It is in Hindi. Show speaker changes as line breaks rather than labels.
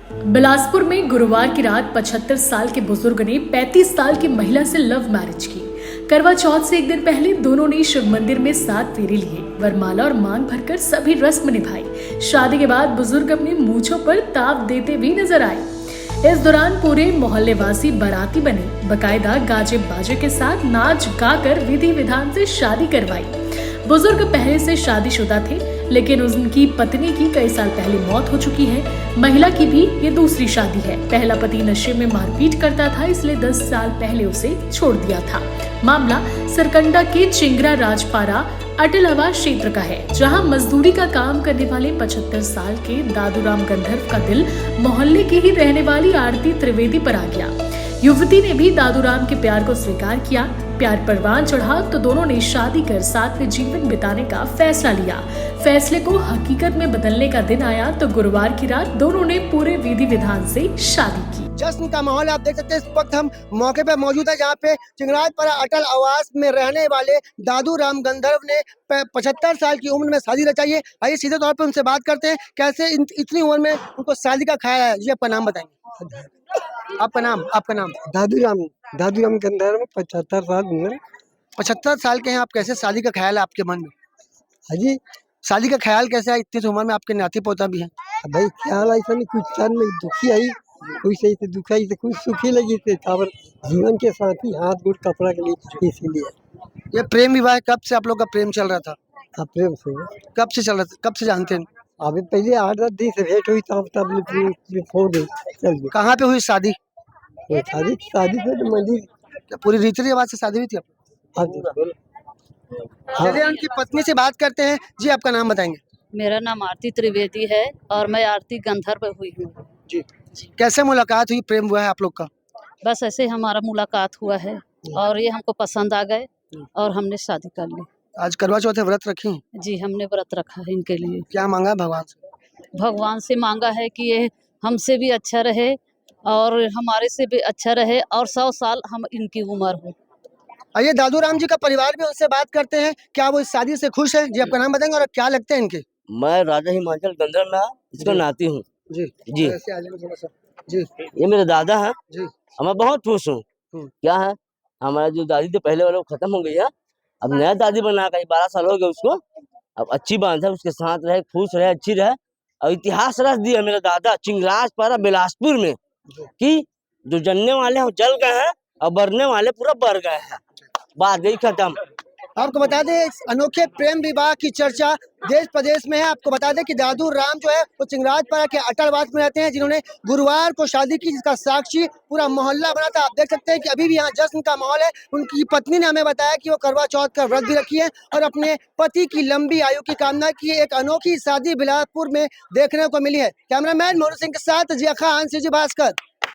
बिलासपुर में गुरुवार की रात 75 साल के बुजुर्ग ने 35 साल की महिला से लव मैरिज की। करवा चौथ से एक दिन पहले दोनों ने शिव मंदिर में 7 फेरे लिए, वरमाला और मांग भरकर सभी रस्म निभाई। शादी के बाद बुजुर्ग अपनी मूंछों पर ताव देते भी नजर आए। इस दौरान पूरे मोहल्ले वासी बाराती बने, बकायदा गाजे बाजे के साथ नाच गाकर विधि विधान से शादी करवाई। बुजुर्ग पहले से शादीशुदा थे, लेकिन उनकी पत्नी की कई साल पहले मौत हो चुकी है। महिला की भी ये दूसरी शादी है। पहला पति नशे में मारपीट करता था, इसलिए 10 साल पहले उसे छोड़ दिया था। मामला सरकंडा के चिंगरा राजपारा अटल आवास क्षेत्र का है, जहां मजदूरी का काम करने वाले 75 साल के दादूराम गंधर्व का दिल मोहल्ले की ही रहने वाली आरती त्रिवेदी पर आ गया। युवती ने भी दादूराम के प्यार को स्वीकार किया। प्यार परवान चढ़ा तो दोनों ने शादी कर साथ में जीवन बिताने का फैसला लिया। फैसले को हकीकत में बदलने का दिन आया तो गुरुवार की रात दोनों ने पूरे विधि विधान से शादी की।
जश्न का माहौल आप देख सकते हैं। इस वक्त हम मौके पे मौजूद है, जहाँ पे चिंगराजपारा अटल आवास में रहने वाले दादू राम गंधर्व ने 75 साल की उम्र में शादी रचाई है। आइए सीधे तौर पे उनसे बात करते हैं, कैसे इतनी उम्र में उनको शादी का ख्याल है। जी, आपका नाम बताएंगे? आपका नाम?
दादू राम गंधर्व 75 साल उम्र।
75 साल के हैं आप, कैसे शादी का ख्याल है आपके मन में?
हाजी
शादी का ख्याल कैसे है इतनी उम्र में? आपके नाती पोता भी है।
भाई ख्याल ऐसा नहीं, कुछ तन में दुखी आई, कुछ सही से दुखाई से कुछ सुखी लगी थे। काबर जीवन के साथी हाथ गोड़ कपड़ा के लिए, इसीलिए
ये प्रेम विवाह कब से आप लोग का प्रेम चल रहा था?
प्रेम से
कब से चल रहा था, कब से जानते हैं?
अभी पहले 8-10 दिन से भेंट हुई, तब हो गई, चल गई।
कहाँ पे हुई शादी?
शादी से तो मंदिर
पूरी रीति रिवाज से शादी हुई थी? चलिए उनकी पत्नी से बात करते हैं। जी, आपका नाम बताएंगे?
मेरा नाम आरती त्रिवेदी है और मैं आरती गंधर्व हुई हूँ।
जी, कैसे मुलाकात हुई, प्रेम हुआ है आप लोग का?
बस ऐसे हमारा मुलाकात हुआ है और ये हमको पसंद आ गए और हमने शादी कर ली।
आज करवा चौथ है, व्रत रखी हैं?
जी, हमने व्रत रखा है इनके लिए।
क्या मांगा है भगवान से?
भगवान से मांगा है कि ये हमसे भी अच्छा रहे और हमारे से भी अच्छा रहे और 100 साल हम इनकी उम्र हो।
आइए दादू राम जी का परिवार भी उनसे बात करते हैं, क्या वो इस शादी से खुश है? जी, आपका नाम बताएंगे और क्या लगते हैं इनके?
मैं राजा हिमाचल गंधर्व में इसका नाती हूँ।
जी
जी,
ऐसे आ जाइए थोड़ा सा। जी
ये मेरे दादा हैं।
जी
मैं बहुत खुश हूँ। क्या है, हमारा जो दादी तो पहले वाला वो खत्म हो गई है, अब नया दादी बना गई। 12 साल हो गए उसको। अब अच्छी बात है, उसके साथ रहे, खुश रहे, अच्छी रहे। और इतिहास रच दिया मेरा दादा चिंगराजपारा बिलासपुर में कि जो जलने वाले हैं वो जल गए हैं और बढ़ने वाले पूरा बढ़ गए हैं। बात यही खत्म।
आपको बता दें, इस अनोखे प्रेम विवाह की चर्चा देश प्रदेश में है। आपको बता दें कि दादू राम जो है वो चिंगराजपारा के अटलवास में रहते हैं, जिन्होंने गुरुवार को शादी की, जिसका साक्षी पूरा मोहल्ला बना था। आप देख सकते हैं कि अभी भी यहाँ जश्न का माहौल है। उनकी पत्नी ने हमें बताया कि वो करवा चौथ का व्रत भी रखी है और अपने पति की लंबी आयु की कामना की। एक अनोखी शादी बिलासपुर में देखने को मिली है। कैमरामैन मोनू सिंह के साथ जिया खान, सीजी भास्कर।